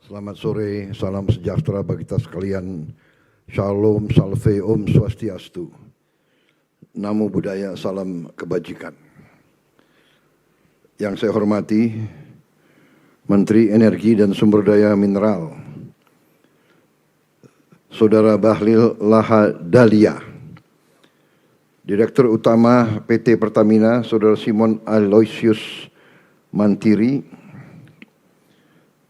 Selamat sore, salam sejahtera bagi kita sekalian. Shalom, salve, om swastiastu. Namo Buddhaya, salam kebajikan. Yang saya hormati Menteri Energi dan Sumber Daya Mineral, Saudara Bahlil Lahadalia. Direktur Utama PT Pertamina, Saudara Simon Aloysius Mantiri,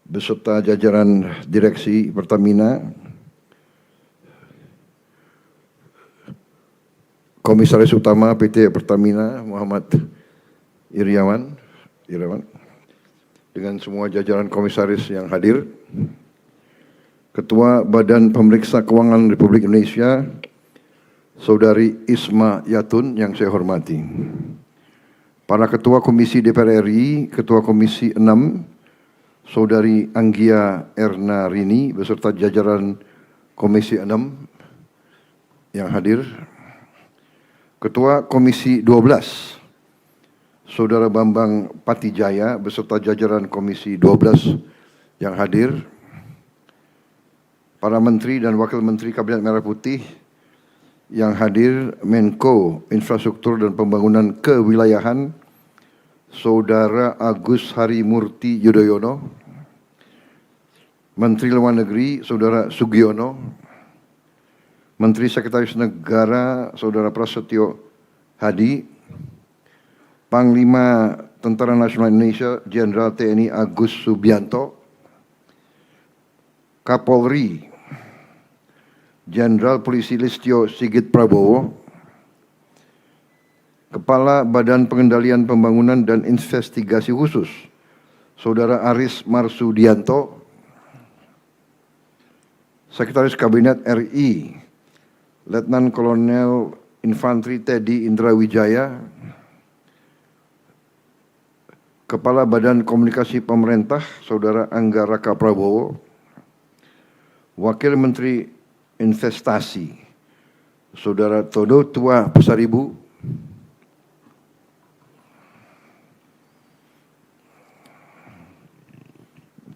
beserta jajaran Direksi Pertamina, Komisaris Utama PT Pertamina Muhammad Iriawan, dengan semua jajaran komisaris yang hadir, Ketua Badan Pemeriksa Keuangan Republik Indonesia, Saudari Isma Yatun yang saya hormati, para Ketua Komisi DPR RI, Ketua Komisi 6, Saudari Anggia Erna Rini beserta jajaran Komisi 6 yang hadir, Ketua Komisi 12, Saudara Bambang Patijaya beserta jajaran Komisi 12 yang hadir, para Menteri dan Wakil Menteri Kabinet Merah Putih yang hadir, Menko Infrastruktur dan Pembangunan Kewilayahan, Saudara Agus Harimurti Yudhoyono, Menteri Luar Negeri, Saudara Sugiono, Menteri Sekretaris Negara, Saudara Prasetyo Hadi, Panglima Tentara Nasional Indonesia, Jenderal TNI Agus Subianto, Kapolri, Jenderal Polisi Listio Sigit Prabowo, Kepala Badan Pengendalian Pembangunan dan Investigasi Khusus, Saudara Aris Marsudianto, Sekretaris Kabinet RI, Letnan Kolonel Infantri Teddy Indrawijaya, Kepala Badan Komunikasi Pemerintah, Saudara Angga Raka Prabowo, Wakil Menteri Investasi, Saudara Todo Tua Pasaribu,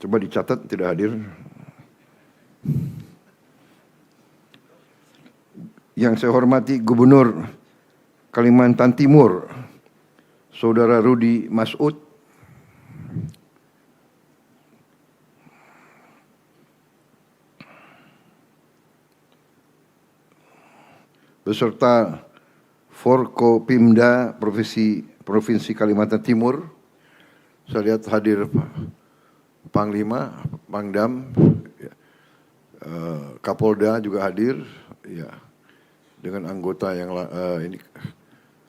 coba dicatat tidak hadir. Yang saya hormati Gubernur Kalimantan Timur, Saudara Rudi Masud, beserta Forkopimda Provinsi Kalimantan Timur. Saya lihat hadir Panglima, Pangdam, Kapolda juga hadir, ya, dengan anggota yang ini,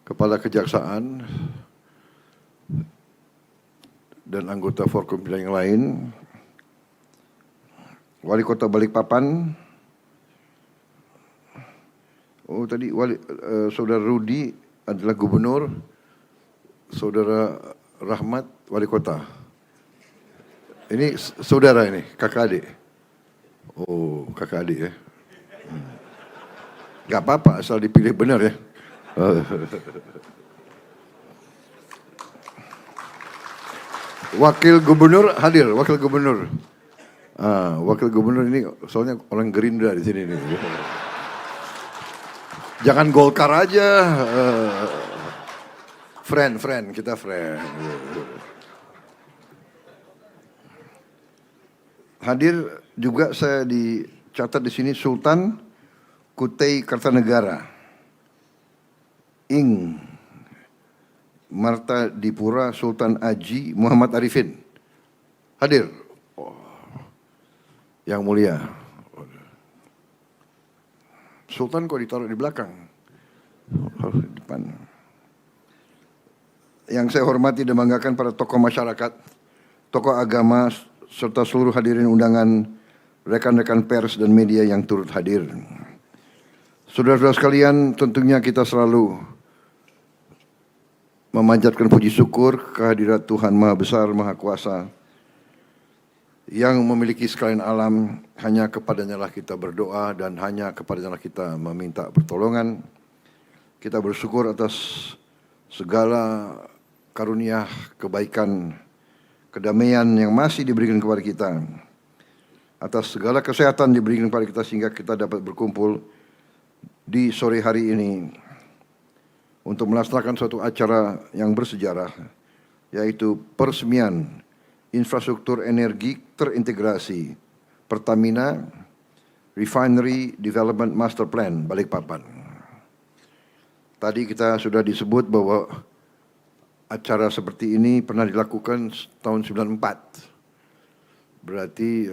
Kepala Kejaksaan dan anggota Forkopimda yang lain, Wali Kota Balikpapan. Oh tadi Saudara Rudi adalah Gubernur, Saudara Rahmat Wali Kota. Ini saudara ini, kakak adik. Oh, kakak adik ya. Gak apa-apa, asal dipilih benar ya. Wakil Gubernur hadir, Wakil Gubernur. Wakil Gubernur ini soalnya orang Gerindra di sini nih. Jangan Golkar aja. Friend, kita friend. Hadir juga saya dicatat di sini Sultan Kutai Kartanegara, Ing Marta Dipura Sultan Aji Muhammad Arifin. Hadir. Oh, yang mulia. Sultan kok ditaruh di belakang? Di depan. Yang saya hormati dan banggakan para tokoh masyarakat, tokoh agama, serta seluruh hadirin undangan, rekan-rekan pers dan media yang turut hadir. Saudara-saudara sekalian, tentunya kita selalu memanjatkan puji syukur kehadirat Tuhan Maha Besar, Maha Kuasa, yang memiliki sekalian alam. Hanya kepadanya lah kita berdoa dan hanya kepadanya lah kita meminta pertolongan. Kita bersyukur atas segala karunia, kebaikan, kedamaian yang masih diberikan kepada kita. atas segala kesehatan diberikan kepada kita sehingga kita dapat berkumpul di sore hari ini untuk melaksanakan suatu acara yang bersejarah, yaitu peresmian infrastruktur energi terintegrasi Pertamina Refinery Development Master Plan Balikpapan. Tadi kita sudah disebut bahwa acara seperti ini pernah dilakukan tahun 94. Berarti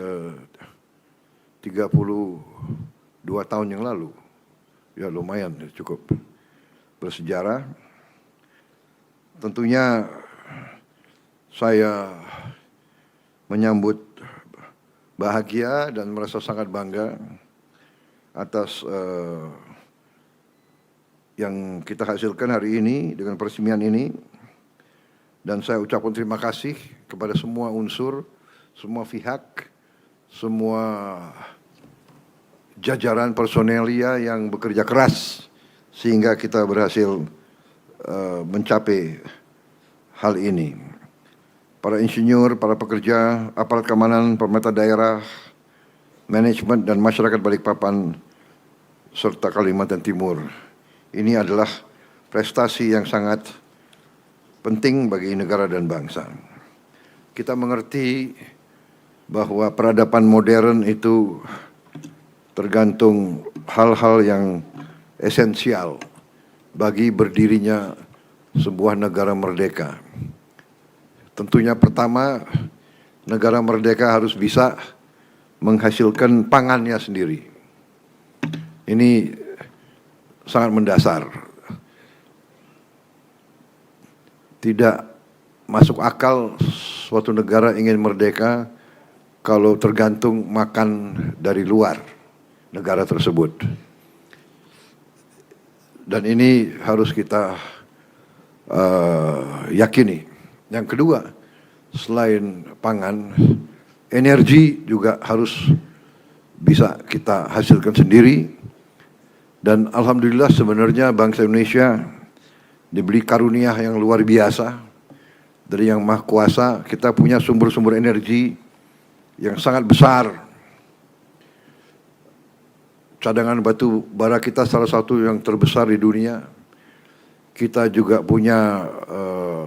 32 tahun yang lalu. Ya lumayan, cukup bersejarah. Tentunya saya menyambut bahagia dan merasa sangat bangga atas yang kita hasilkan hari ini dengan peresmian ini. Dan saya ucapkan terima kasih kepada semua unsur, semua pihak, semua jajaran personelia yang bekerja keras sehingga kita berhasil mencapai hal ini. Para insinyur, para pekerja, aparat keamanan, pemerintah daerah, manajemen dan masyarakat Balikpapan serta Kalimantan Timur. Ini adalah prestasi yang sangat penting bagi negara dan bangsa. Kita mengerti bahwa peradaban modern itu tergantung hal-hal yang esensial bagi berdirinya sebuah negara merdeka. Tentunya pertama, negara merdeka harus bisa menghasilkan pangannya sendiri. Ini sangat mendasar. Tidak masuk akal suatu negara ingin merdeka kalau tergantung makan dari luar negara tersebut. Dan ini harus kita yakini. Yang kedua, selain pangan, energi juga harus bisa kita hasilkan sendiri. Dan alhamdulillah sebenarnya bangsa Indonesia diberi karunia yang luar biasa dari Yang Maha Kuasa. Kita punya sumber-sumber energi yang sangat besar. Cadangan batu bara kita salah satu yang terbesar di dunia. Kita juga punya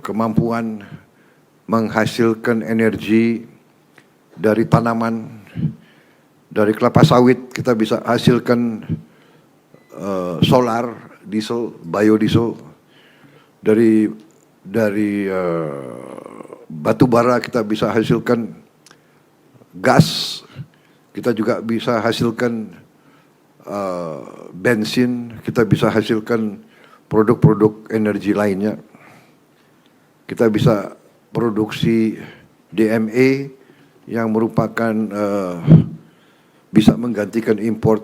kemampuan menghasilkan energi dari tanaman, dari kelapa sawit kita bisa hasilkan solar, diesel, biodiesel. Dari batu bara kita bisa hasilkan gas, kita juga bisa hasilkan bensin, kita bisa hasilkan produk-produk energi lainnya. Kita bisa produksi DME yang merupakan bisa menggantikan import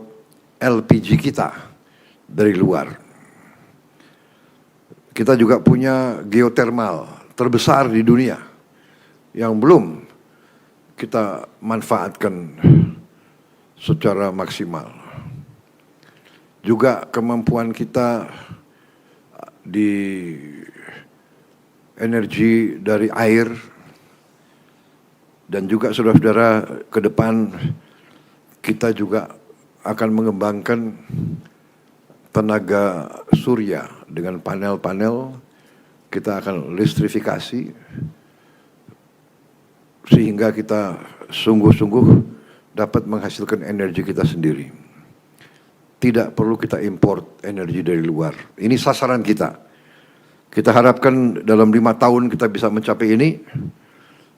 LPG kita dari luar. Kita juga punya geotermal terbesar di dunia yang belum kita manfaatkan secara maksimal. Juga kemampuan kita di energi dari air dan juga saudara-saudara ke depan kita juga akan mengembangkan tenaga surya dengan panel-panel. Kita akan listrifikasi sehingga kita sungguh-sungguh dapat menghasilkan energi kita sendiri. Tidak perlu kita import energi dari luar. Ini sasaran kita. Kita harapkan dalam 5 tahun kita bisa mencapai ini.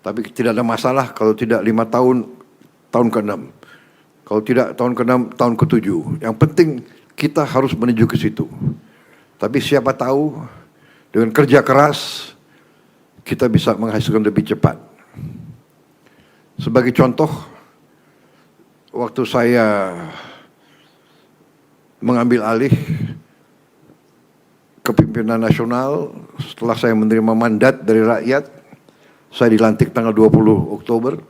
Tapi tidak ada masalah kalau tidak 5 tahun, tahun ke-6. Kalau tidak tahun ke-6, tahun ke-7. Yang penting kita harus menuju ke situ. Tapi siapa tahu dengan kerja keras kita bisa menghasilkan lebih cepat. Sebagai contoh, waktu saya mengambil alih kepimpinan nasional setelah saya menerima mandat dari rakyat, saya dilantik tanggal 20 Oktober.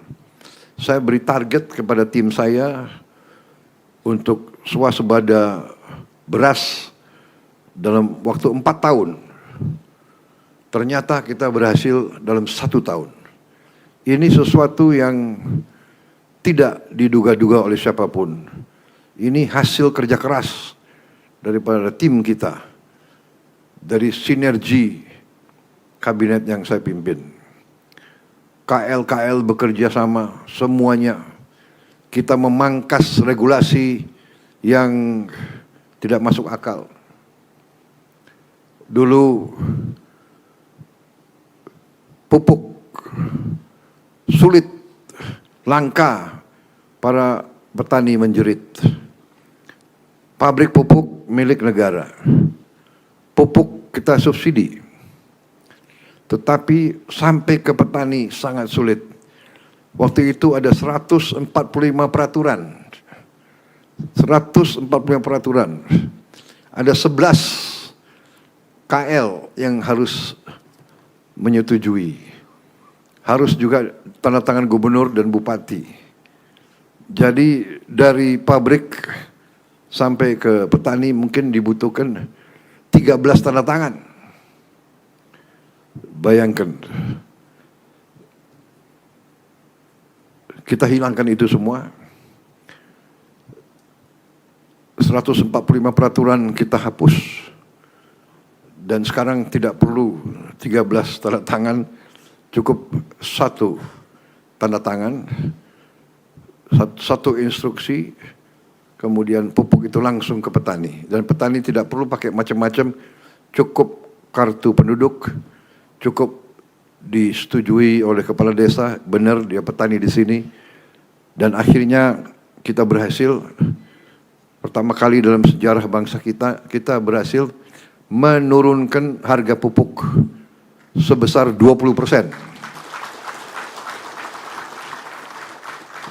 Saya beri target kepada tim saya untuk swasembada beras dalam waktu 4 tahun. Ternyata kita berhasil dalam 1 tahun. Ini sesuatu yang tidak diduga-duga oleh siapapun. Ini hasil kerja keras daripada tim kita, dari sinergi kabinet yang saya pimpin. KL bekerja sama semuanya. Kita memangkas regulasi yang tidak masuk akal. Dulu pupuk sulit, langka, para petani menjerit. Pabrik pupuk milik negara. Pupuk kita subsidi. Tetapi sampai ke petani sangat sulit. Waktu itu ada 145 peraturan. 145 peraturan. Ada 11 KL yang harus menyetujui. Harus juga tanda tangan gubernur dan bupati. Jadi dari pabrik sampai ke petani mungkin dibutuhkan 13 tanda tangan. Bayangkan. Kita hilangkan itu semua. 145 peraturan kita hapus. Dan sekarang tidak perlu 13 tanda tangan, cukup satu tanda tangan, satu instruksi, kemudian pupuk itu langsung ke petani. Dan petani tidak perlu pakai macam-macam, cukup kartu penduduk, cukup disetujui oleh kepala desa, benar dia petani di sini. Dan akhirnya kita berhasil, pertama kali dalam sejarah bangsa kita berhasil menurunkan harga pupuk sebesar 20%.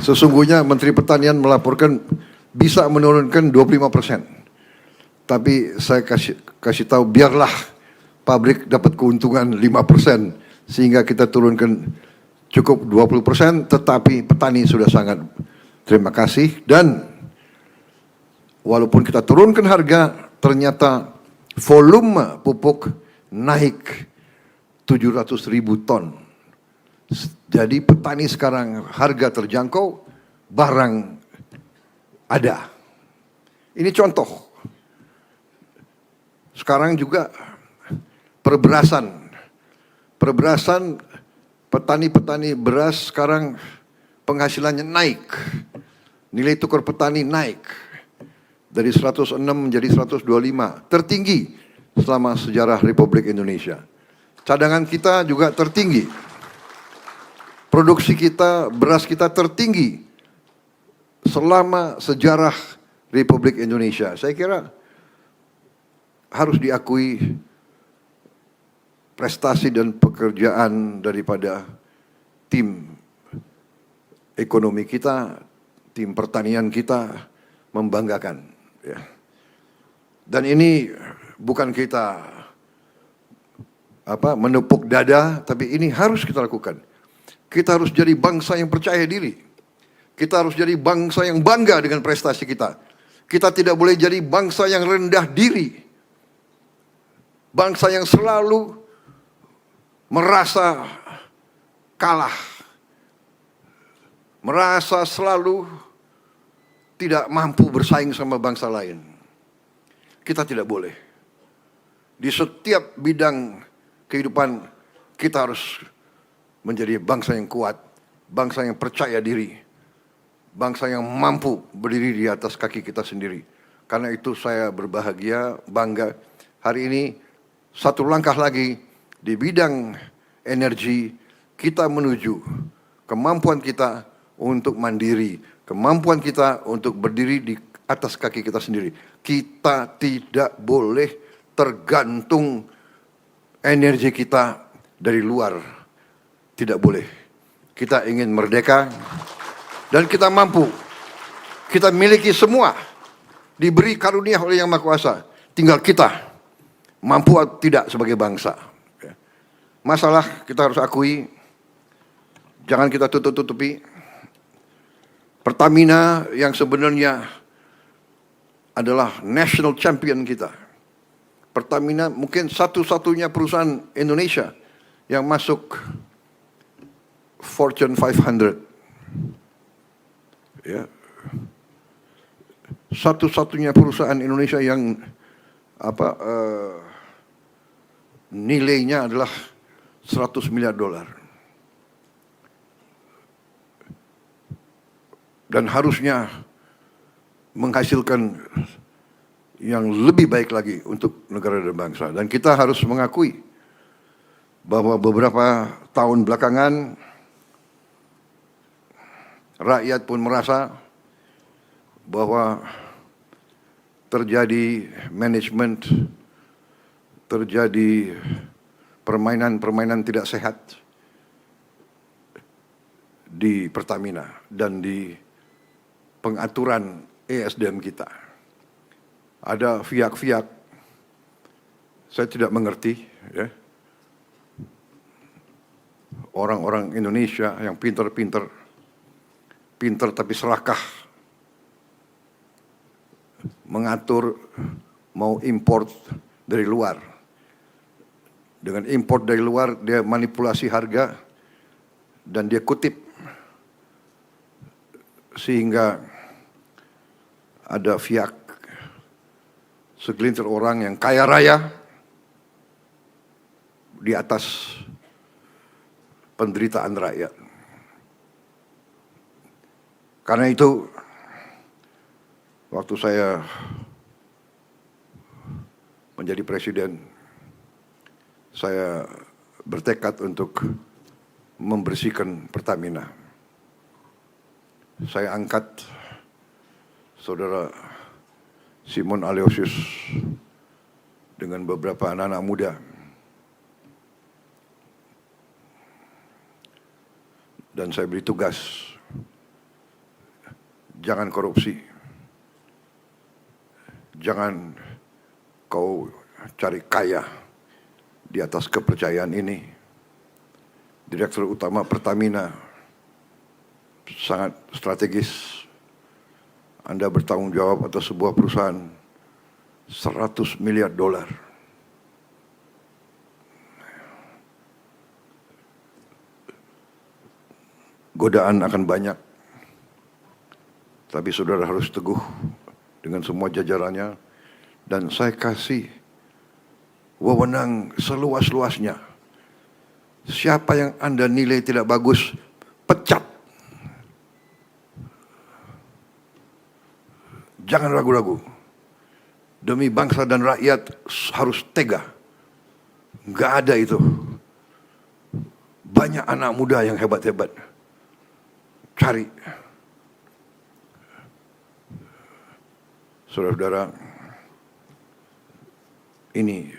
Sesungguhnya Menteri Pertanian melaporkan bisa menurunkan 25%. Tapi saya kasih tahu biarlah pabrik dapat keuntungan 5% sehingga kita turunkan cukup 20%, tetapi petani sudah sangat terima kasih. Dan walaupun kita turunkan harga, ternyata volume pupuk naik 700.000 ton. Jadi petani sekarang harga terjangkau, barang ada. Ini contoh. Sekarang juga perberasan. Petani-petani beras sekarang penghasilannya naik. Nilai tukar petani naik. Dari 106 menjadi 125, tertinggi selama sejarah Republik Indonesia. Cadangan kita juga tertinggi. Produksi kita, beras kita tertinggi selama sejarah Republik Indonesia. Saya kira harus diakui prestasi dan pekerjaan daripada tim ekonomi kita, tim pertanian kita membanggakan. Ya. Dan ini bukan kita menepuk dada, tapi ini harus kita lakukan. Kita harus jadi bangsa yang percaya diri. Kita harus jadi bangsa yang bangga dengan prestasi kita. Kita tidak boleh jadi bangsa yang rendah diri. Bangsa yang selalu merasa kalah. Merasa selalu tidak mampu bersaing sama bangsa lain. Kita tidak boleh. Di setiap bidang kehidupan kita harus menjadi bangsa yang kuat, bangsa yang percaya diri, bangsa yang mampu berdiri di atas kaki kita sendiri. Karena itu saya berbahagia, bangga. Hari ini satu langkah lagi di bidang energi kita menuju kemampuan kita untuk mandiri, kemampuan kita untuk berdiri di atas kaki kita sendiri. Kita tidak boleh tergantung energi kita dari luar. Tidak boleh. Kita ingin merdeka dan kita mampu. Kita miliki semua. Diberi karunia oleh Yang Maha Kuasa. Tinggal kita mampu atau tidak sebagai bangsa. Masalah kita harus akui. Jangan kita tutup-tutupi. Pertamina yang sebenarnya adalah national champion kita. Pertamina mungkin satu-satunya perusahaan Indonesia yang masuk Fortune 500. Ya, satu-satunya perusahaan Indonesia yang nilainya adalah 100 miliar dolar. Dan harusnya menghasilkan yang lebih baik lagi untuk negara dan bangsa. Dan kita harus mengakui bahwa beberapa tahun belakangan rakyat pun merasa bahwa terjadi manajemen, terjadi permainan-permainan tidak sehat di Pertamina dan di pengaturan ESDM kita. Ada pihak-pihak, saya tidak mengerti, ya, orang-orang Indonesia yang pintar tapi serakah, mengatur mau import dari luar. Dengan import dari luar, dia manipulasi harga dan dia kutip sehingga ada pihak segelintir orang yang kaya raya di atas penderitaan rakyat. Karena itu, waktu saya menjadi presiden, saya bertekad untuk membersihkan Pertamina. Saya angkat saudara Simon Aleosius dengan beberapa anak-anak muda. Dan saya beri tugas, jangan korupsi. Jangan kau cari kaya di atas kepercayaan ini. Direktur Utama Pertamina sangat strategis. Anda bertanggung jawab atas sebuah perusahaan 100 miliar dolar. Godaan akan banyak, tapi saudara harus teguh dengan semua jajarannya. Dan saya kasih wewenang seluas-luasnya. Siapa yang Anda nilai tidak bagus, pecat. Jangan ragu-ragu. Demi bangsa dan rakyat harus tega. Nggak ada itu. Banyak anak muda yang hebat-hebat. Cari. Saudara-saudara, ini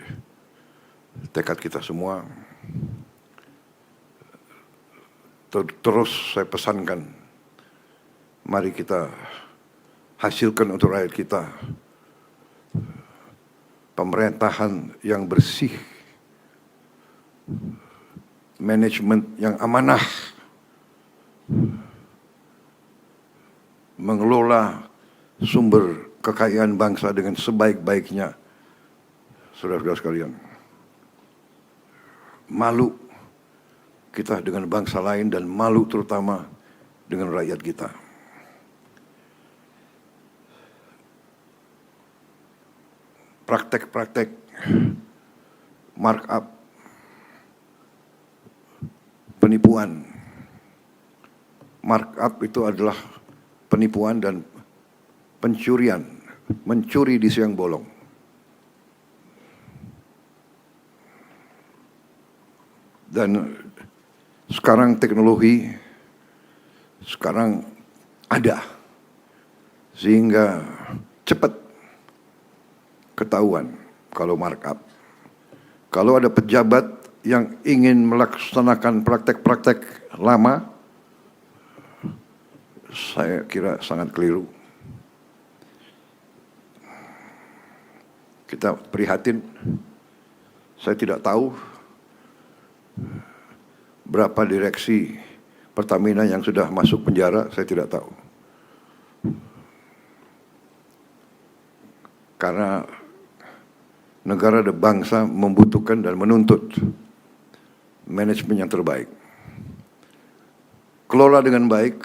tekad kita semua. Terus saya pesankan, mari kita hasilkan untuk rakyat kita pemerintahan yang bersih, manajemen yang amanah, mengelola sumber kekayaan bangsa dengan sebaik-baiknya. Saudara-saudara sekalian, malu kita dengan bangsa lain dan malu terutama dengan rakyat kita. Praktek-praktek markup, penipuan. Markup itu adalah penipuan dan pencurian, mencuri di siang bolong. Dan sekarang teknologi ada sehingga cepat ketahuan kalau markup. Kalau ada pejabat yang ingin melaksanakan praktek-praktek lama, saya kira sangat keliru. Kita prihatin. Saya tidak tahu berapa direksi Pertamina yang sudah masuk penjara, saya tidak tahu. Karena negara dan bangsa membutuhkan dan menuntut manajemen yang terbaik. Kelola dengan baik,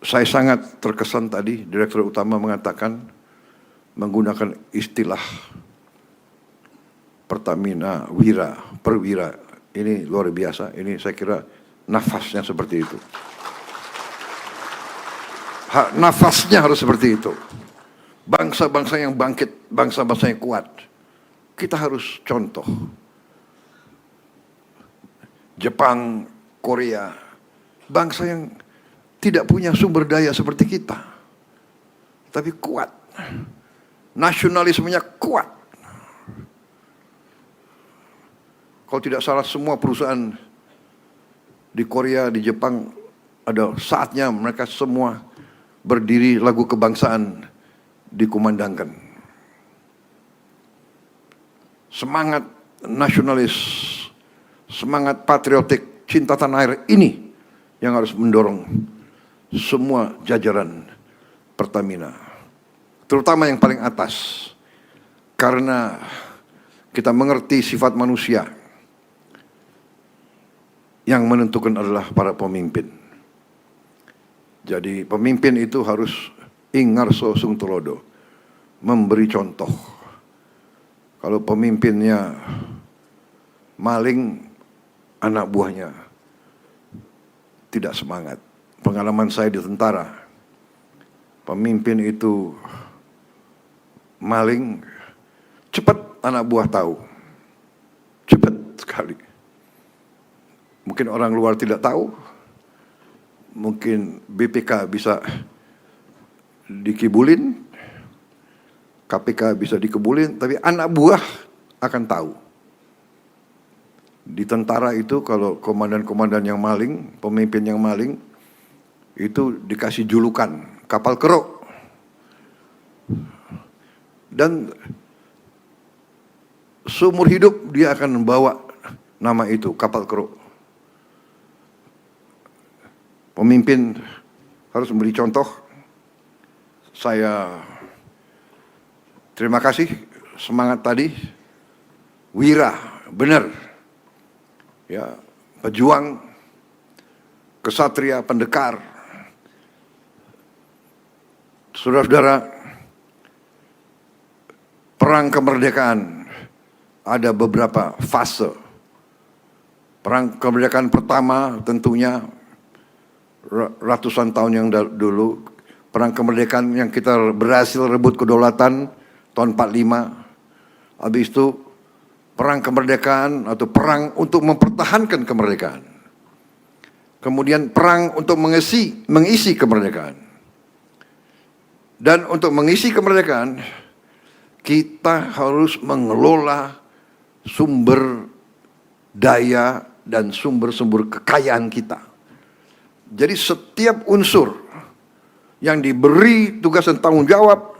Saya sangat terkesan tadi Direktur Utama mengatakan menggunakan istilah Pertamina Wira, Perwira. Ini luar biasa, ini saya kira nafasnya seperti itu. Nafasnya harus seperti itu. Bangsa-bangsa yang bangkit, bangsa-bangsa yang kuat. Kita harus contoh. Jepang, Korea, bangsa yang tidak punya sumber daya seperti kita, tapi kuat. Nasionalismenya kuat. Kalau tidak salah semua perusahaan di Korea, di Jepang, ada saatnya mereka semua berdiri lagu kebangsaan dikumandangkan. Semangat nasionalis, semangat patriotik, cinta tanah air ini yang harus mendorong semua jajaran Pertamina, terutama yang paling atas, karena kita mengerti sifat manusia yang menentukan adalah para pemimpin. Jadi pemimpin itu harus ingarso sung tulodo, memberi contoh. Kalau pemimpinnya maling, anak buahnya tidak semangat. Pengalaman saya di tentara, pemimpin itu maling, cepat anak buah tahu, cepat sekali. Mungkin orang luar tidak tahu, mungkin BPK bisa dikibulin, KPK bisa dikibulin, tapi anak buah akan tahu. Di tentara itu kalau komandan-komandan yang maling, pemimpin yang maling, itu dikasih julukan kapal keruk. Dan seumur hidup dia akan membawa nama itu, kapal keruk. Pemimpin harus memberi contoh. Saya terima kasih semangat tadi. Wira, benar. Ya, pejuang, kesatria, pendekar. Saudara-saudara, perang kemerdekaan ada beberapa fase. Perang kemerdekaan pertama tentunya ratusan tahun yang dulu. Perang kemerdekaan yang kita berhasil rebut kedaulatan tahun 45. Habis itu perang kemerdekaan atau perang untuk mempertahankan kemerdekaan. Kemudian perang untuk mengisi kemerdekaan. Dan untuk mengisi kemerdekaan, kita harus mengelola sumber daya dan sumber-sumber kekayaan kita. Jadi setiap unsur yang diberi tugas dan tanggung jawab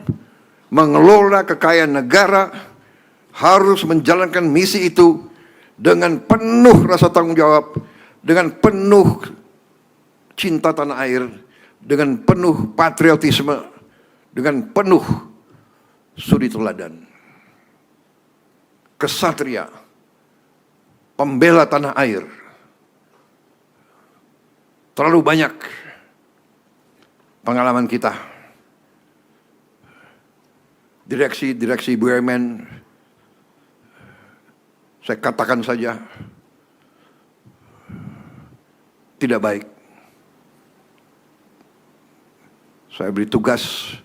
mengelola kekayaan negara harus menjalankan misi itu dengan penuh rasa tanggung jawab, dengan penuh cinta tanah air, dengan penuh patriotisme, dengan penuh suri teladan. Kesatria, pembela tanah air. Terlalu banyak pengalaman kita. Direksi BUMN, saya katakan saja, tidak baik. Saya beri tugas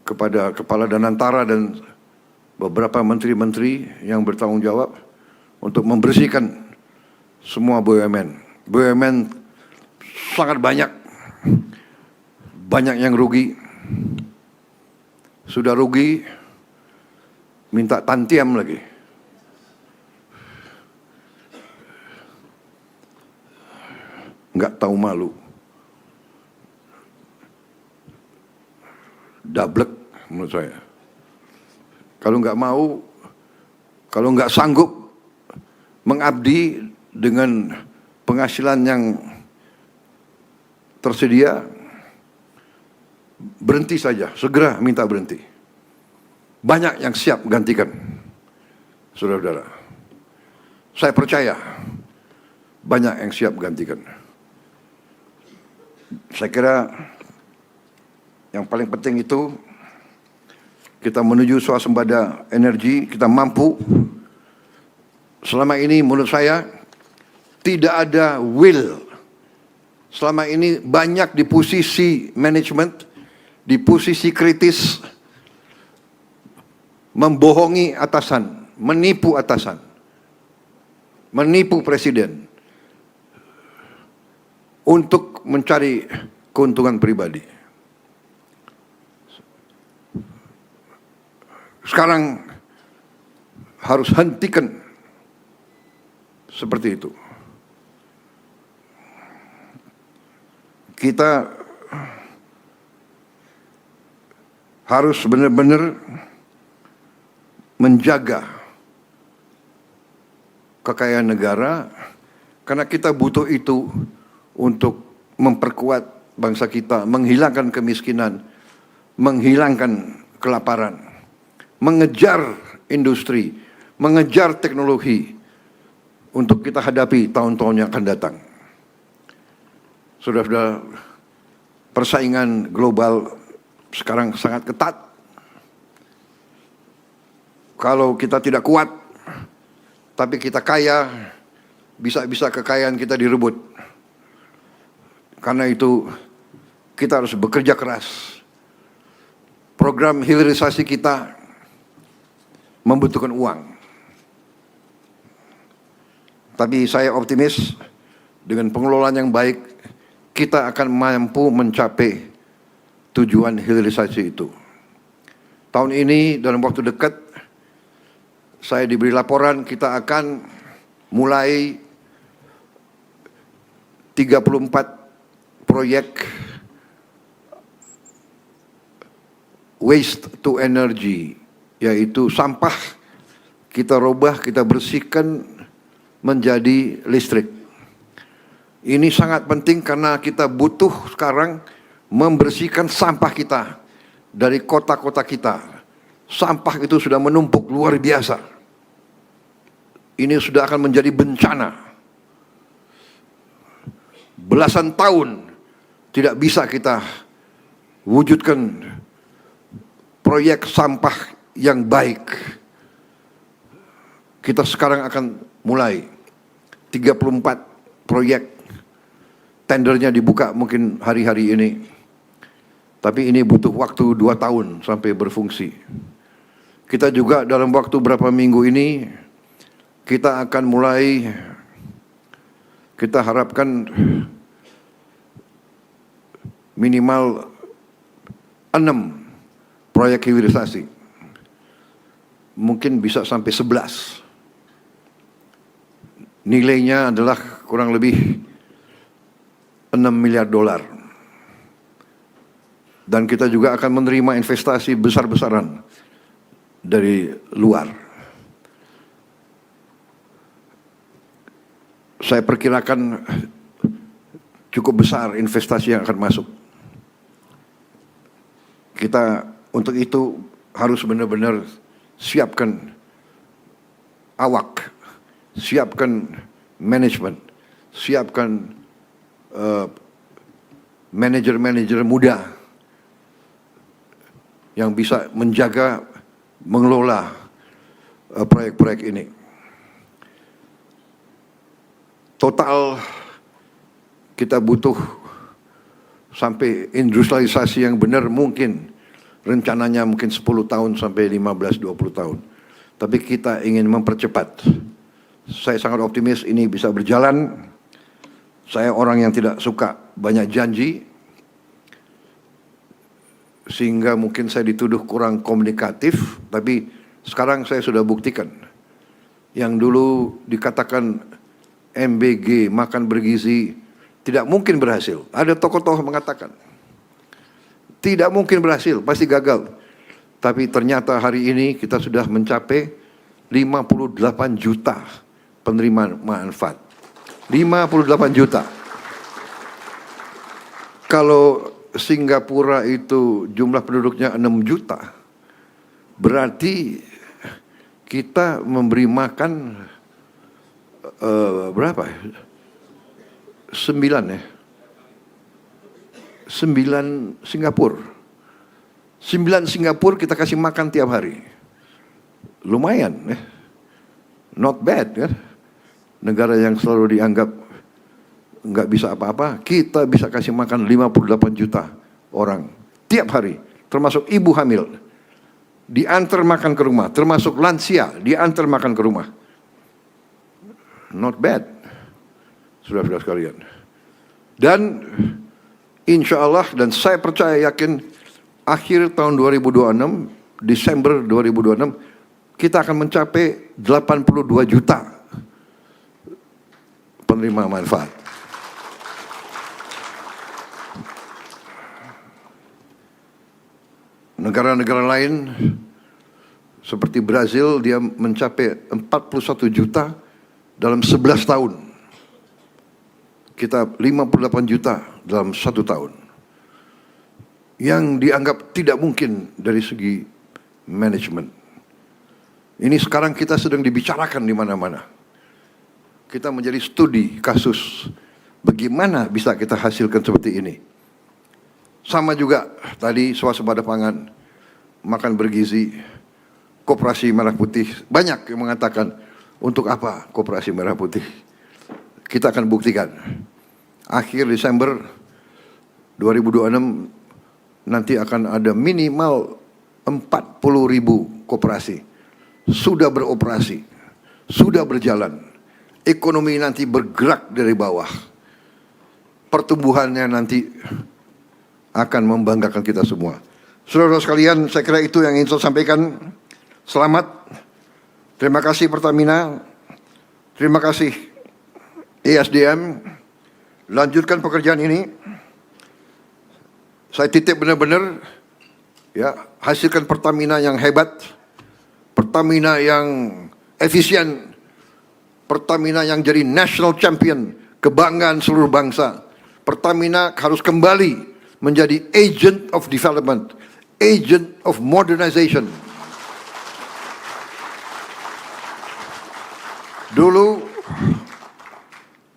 kepada Kepala Danantara dan beberapa menteri-menteri yang bertanggung jawab untuk membersihkan semua BUMN. BUMN sangat banyak yang rugi. Sudah rugi, minta tantiam lagi. Nggak tahu malu. Dablek menurut saya. Kalau nggak mau, kalau nggak sanggup mengabdi dengan penghasilan yang tersedia, berhenti saja, segera minta berhenti. Banyak yang siap gantikan, saudara-saudara. Saya percaya banyak yang siap gantikan. Saya kira Yang paling penting itu kita menuju swasembada energi, kita mampu. Selama ini menurut saya tidak ada will. Selama ini banyak di posisi manajemen, di posisi kritis, membohongi atasan, menipu atasan, menipu presiden untuk mencari keuntungan pribadi. Sekarang harus hentikan seperti itu. Kita harus benar-benar menjaga kekayaan negara, karena kita butuh itu untuk memperkuat bangsa kita, menghilangkan kemiskinan, menghilangkan kelaparan, mengejar industri, mengejar teknologi untuk kita hadapi tahun-tahun yang akan datang. Sudah persaingan global sekarang sangat ketat. Kalau kita tidak kuat, tapi kita kaya, bisa-bisa kekayaan kita direbut. Karena itu kita harus bekerja keras. Program hilirisasi kita membutuhkan uang. Tapi saya optimis dengan pengelolaan yang baik, kita akan mampu mencapai tujuan hilirisasi itu. Tahun ini dalam waktu dekat, saya diberi laporan kita akan mulai 34 proyek waste to energy, yaitu sampah kita rubah, kita bersihkan menjadi listrik. Ini sangat penting karena kita butuh sekarang membersihkan sampah kita dari kota-kota kita. Sampah itu sudah menumpuk luar biasa. Ini sudah akan menjadi bencana. Belasan tahun tidak bisa kita wujudkan proyek sampah yang baik. Kita sekarang akan mulai 34 proyek. Tendernya dibuka mungkin hari-hari ini. Tapi ini butuh waktu 2 tahun sampai berfungsi. Kita juga dalam waktu berapa minggu ini, kita akan mulai, kita harapkan minimal 6 proyek hilirisasi. Mungkin bisa sampai 11. Nilainya adalah kurang lebih 6 miliar dolar. Dan kita juga akan menerima investasi besar-besaran dari luar. Saya perkirakan cukup besar investasi yang akan masuk. Kita untuk itu harus benar-benar siapkan awak, siapkan manajemen, siapkan manajer-manajer muda yang bisa menjaga, mengelola proyek-proyek ini. Total kita butuh sampai industrialisasi yang benar mungkin rencananya mungkin 10 tahun sampai 15-20 tahun. Tapi kita ingin mempercepat. Saya sangat optimis ini bisa berjalan. Saya orang yang tidak suka banyak janji, sehingga mungkin saya dituduh kurang komunikatif, tapi sekarang saya sudah buktikan. Yang dulu dikatakan MBG, makan bergizi, tidak mungkin berhasil. Ada tokoh-tokoh mengatakan, tidak mungkin berhasil, pasti gagal. Tapi ternyata hari ini kita sudah mencapai 58 juta penerima manfaat. 58 juta. Kalau Singapura itu jumlah penduduknya 6 juta, berarti kita memberi makan berapa? 9 ya? 9 Singapura. 9 Singapura kita kasih makan tiap hari. Lumayan ya. Not bad ya. Negara yang selalu dianggap nggak bisa apa-apa, kita bisa kasih makan 58 juta orang tiap hari, termasuk ibu hamil. Diantar makan ke rumah, termasuk lansia, diantar makan ke rumah. Not bad, saudara-saudara sekalian. Dan insya Allah, dan saya percaya yakin, akhir tahun 2026, Desember 2026, kita akan mencapai 82 juta penerima manfaat. Negara-negara lain seperti Brazil, dia mencapai 41 juta dalam 11 tahun. Kita 58 juta dalam 1 tahun. Yang dianggap tidak mungkin dari segi manajemen. Ini sekarang kita sedang dibicarakan di mana-mana. Kita menjadi studi kasus bagaimana bisa kita hasilkan seperti ini. Sama juga tadi swasembada pangan, makan bergizi, koperasi merah putih. Banyak yang mengatakan, untuk apa koperasi merah putih? Kita akan buktikan. Akhir Desember 2026 nanti akan ada minimal 40.000 koperasi. Sudah beroperasi, sudah berjalan. Ekonomi nanti bergerak dari bawah. Pertumbuhannya nanti akan membanggakan kita semua. Saudara-saudara sekalian, saya kira itu yang ingin saya sampaikan. Selamat. Terima kasih Pertamina. Terima kasih ESDM. Lanjutkan pekerjaan ini. Saya titip benar-benar, ya, hasilkan Pertamina yang hebat, Pertamina yang efisien, Pertamina yang jadi national champion, kebanggaan seluruh bangsa. Pertamina harus kembali menjadi agent of development, agent of modernization. Dulu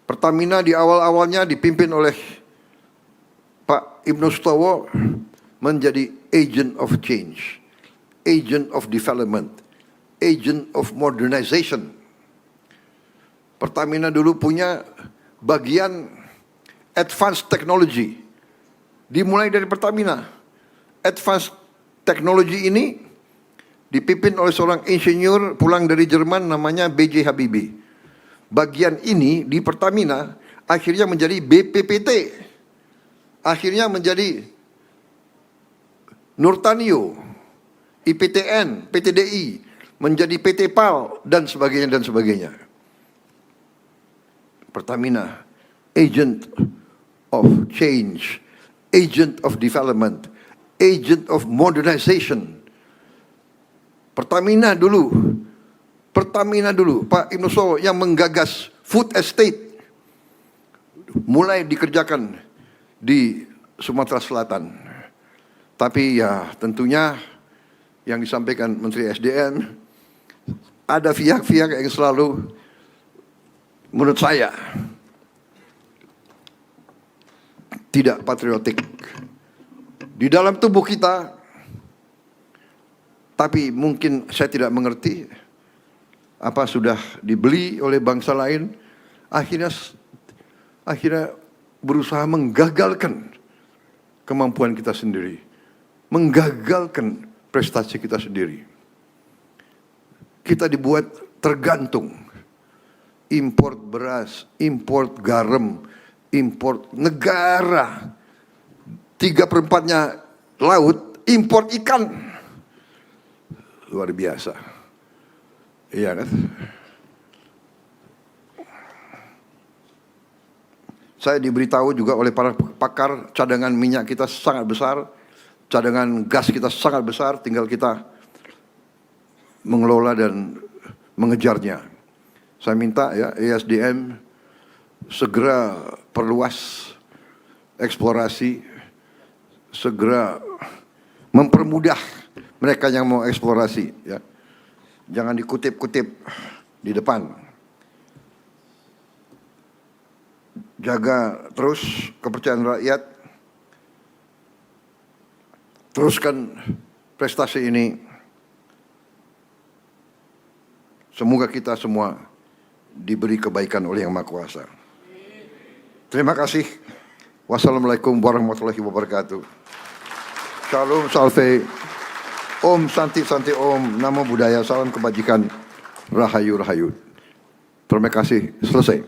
Pertamina di awal-awalnya dipimpin oleh Pak Ibnu Sutowo menjadi agent of change, agent of development, agent of modernization. Pertamina dulu punya bagian advanced technology. Dimulai dari Pertamina. Advanced technology ini dipimpin oleh seorang insinyur pulang dari Jerman namanya B.J. Habibie. Bagian ini di Pertamina akhirnya menjadi BPPT. Akhirnya menjadi Nurtanio, IPTN, PTDI, menjadi PT PAL, dan sebagainya, dan sebagainya. Pertamina, agent of change, agent of development, agent of modernization. Pertamina dulu, Pak Ibnu Sutowo yang menggagas food estate, mulai dikerjakan di Sumatera Selatan. Tapi ya tentunya yang disampaikan Menteri SDM, ada pihak-pihak yang selalu, menurut saya, tidak patriotik di dalam tubuh kita, tapi mungkin saya tidak mengerti apa sudah dibeli oleh bangsa lain, akhirnya berusaha menggagalkan kemampuan kita sendiri, menggagalkan prestasi kita sendiri. Kita dibuat tergantung, import beras, import garam, import negara, 3/4-nya laut, import ikan. Luar biasa. Iya kan? Saya diberitahu juga oleh para pakar, cadangan minyak kita sangat besar, cadangan gas kita sangat besar, tinggal kita mengelola dan mengejarnya. Saya minta ya ESDM segera perluas eksplorasi, segera mempermudah mereka yang mau eksplorasi, ya. Jangan dikutip-kutip di depan. Jaga terus kepercayaan rakyat. teruskan prestasi ini. Semoga kita semua diberi kebaikan oleh Yang Maha Kuasa. Terima kasih. Wassalamualaikum warahmatullahi wabarakatuh. Shalom salve. Om Santi Santi Om. Namo Buddhaya. Salam kebajikan. Rahayu Rahayu. Terima kasih. Selesai.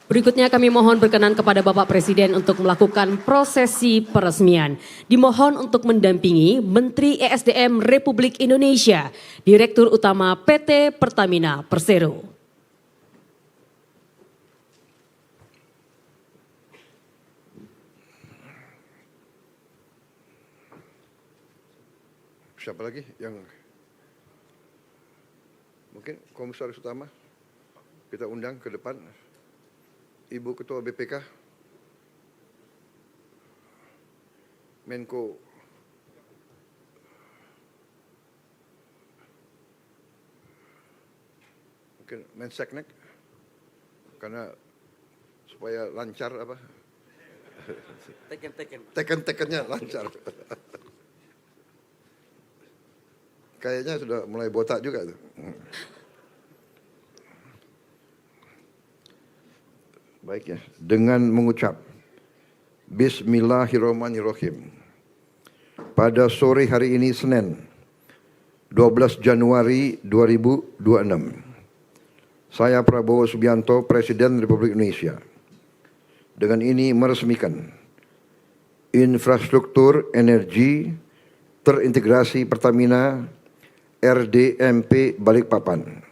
Berikutnya kami mohon berkenan kepada Bapak Presiden untuk melakukan prosesi peresmian. Dimohon untuk mendampingi Menteri ESDM Republik Indonesia, Direktur Utama PT Pertamina Persero. Siapa lagi yang mungkin Komisaris Utama kita undang ke depan? Ibu Ketua BPK, Menko, mungkin Menseknek, karena supaya lancar apa? Teken-tekennya lancar. Kayaknya sudah mulai botak juga tuh. Baik ya, dengan mengucap Bismillahirrahmanirrahim. Pada sore hari ini Senin 12 Januari 2026, saya Prabowo Subianto, Presiden Republik Indonesia, dengan ini meresmikan infrastruktur energi terintegrasi Pertamina RDMP Balikpapan.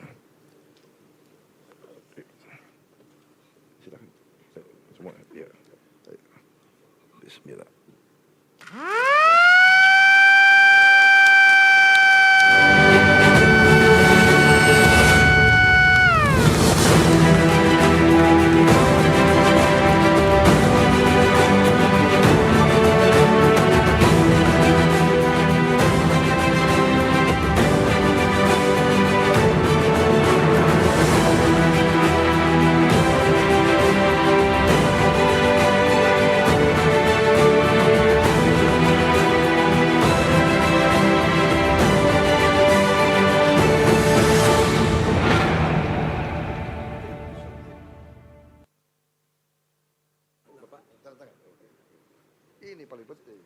Bismillah. Ini paling penting.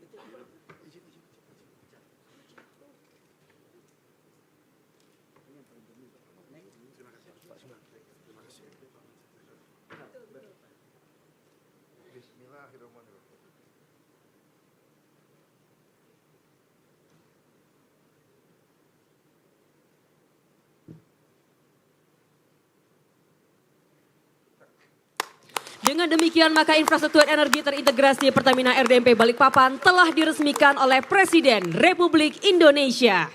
Bismillahirrahmanirrahim. Dengan demikian maka infrastruktur energi terintegrasi Pertamina RDMP Balikpapan telah diresmikan oleh Presiden Republik Indonesia.